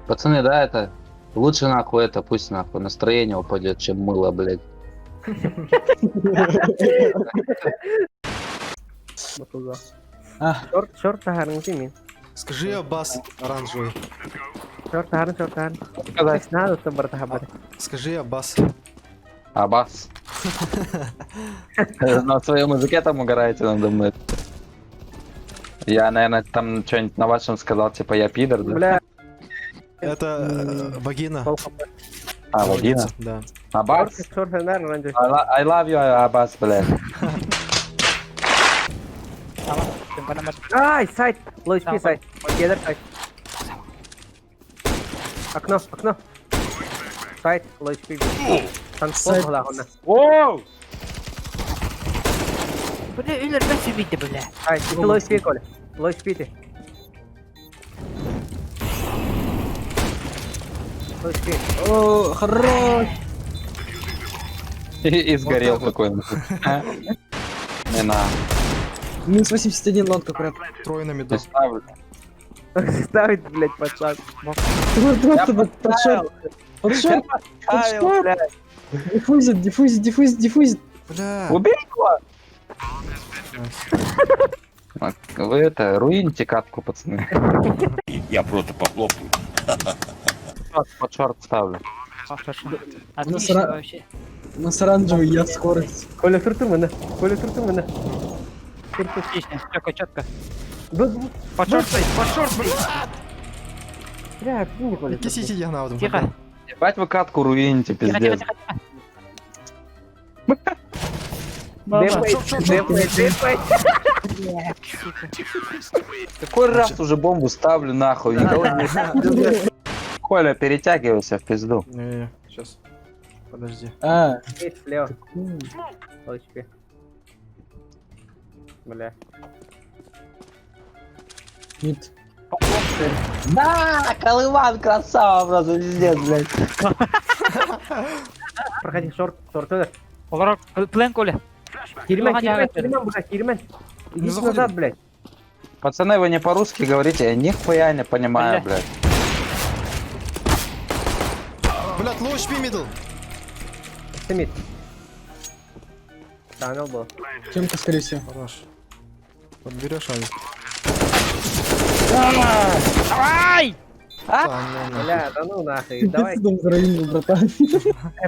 Пацаны, да, это... Лучше нахуй это, пусть нахуй настроение упадет, чем мыло, блядь. Short tahan sini. Скажи Аббас оранжевый. Short tahan. Сказать. Надо чтобы bersahabat. Скажи Аббас. Абас. На своем языке там угораете надо мной. Я, наверное, там что-нибудь на вашем сказал, типа, я пидор, да? Бля, Это вагина. А, вагина? Да. Абас? short tahan lanjut. I love you, Абас, блядь. Ай, сайт, low HP сайт. Together сайт. Окно. Сайт, low HP. Танцпол главное. Оу! Бля, Ülер ben seviydi böyle. Сайт, itu low HP Коля. Low HP ты. Low HP. О, хорош! И сгорел Вот так какой-нибудь. Не на. Минус 81 лонг аккурат. Трое на Не меду. ставлю. Ставит, блядь, пацан. Просто под шорт. Под шорт. Под шорт. Диффузит. Бля. Убей его! Вы это, руините катку, пацаны. Я просто похлопаю. Под шорт ставлю. Хорошо. Насра- Отлично вообще. У нас оранжевый, я скорость. Коля турту mana? Турту. Отлично, четко. Да, Под шорт стоит. бля, не Коля. Кисите я на Тихо. Ебать вы катку руините, Тихо. пиздец. Депай. Какой раз уже бомбу ставлю нахуй, никого не... Коля, перетягивайся в пизду. Не, сейчас. Подожди. А, Есть слева. Low HP. Бля. мид. Да, Колыван красава, просто пиздец, блядь. Проходи, шорт туда. Olarak plan Коля. Кирмен, Ага, блядь, Кирмен. Иди заходи. назад, блядь. Пацаны, вы не по-русски говорите, я нихуя не понимаю, Бля. блядь. Блядь, лоу HP мидл. Симит. Танел был. Темка, скорее всего. Хорош. Подберешь, Али. Ай! Бля, да ну нахуй. Давай Ты там заруинил, братан.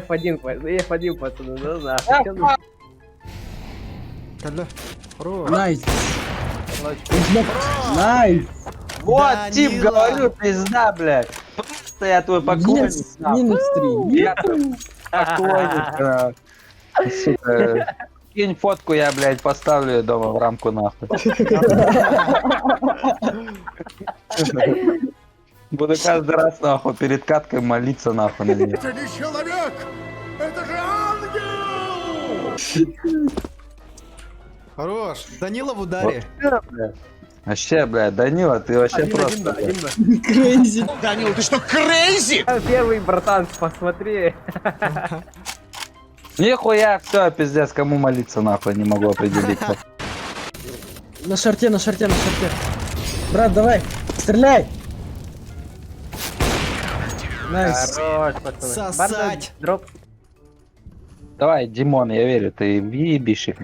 F1, пацаны, ну нахуй. Чё ты, Каля. Хорош. Найс. Low HP? Найс. Вот, Данила. тип, говорю, пизда, блядь. Просто я твой поклонник. Yes, минус 3. Я поклонник, сука. Кинь фотку, я, блядь, поставлю её дома в рамку нахуй. Буду каждый раз нахуй перед каткой молиться нахуй на нее. Хорош. Данила в ударе. Вообще, блядь, Данила, ты вообще Один, просто... один. Крейзи. Первый, братан, посмотри. Нихуя, все, пиздец, кому молиться нахуй, не могу определиться. На шорте. Брат, давай. Стреляй. Найс. Хорош, пацаны. Сосать. Барда, дроп. Давай, Димон, я верю, ты въебишь их.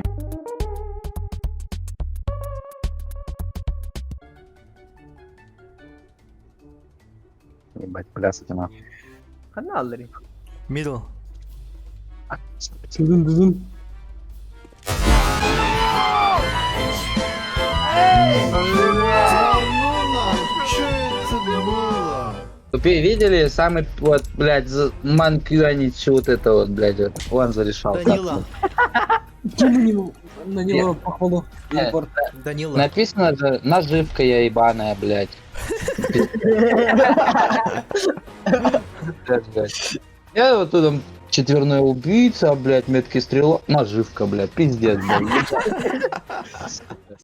Ебать, плясать нахуй. Каналлери. Мидл. Дудун. Что это было? Вы видели самый, вот, блядь, манкюанить вот это вот, блядь, вот, он зарешал. Данила. Кинь на него похвалу. Э, Репорт. Данила. Написано же, наживка я ебаная, блядь. Блядь. Я вот тут четверной убийца, блядь, меткий стрелок, наживка, блядь, пиздец, блядь.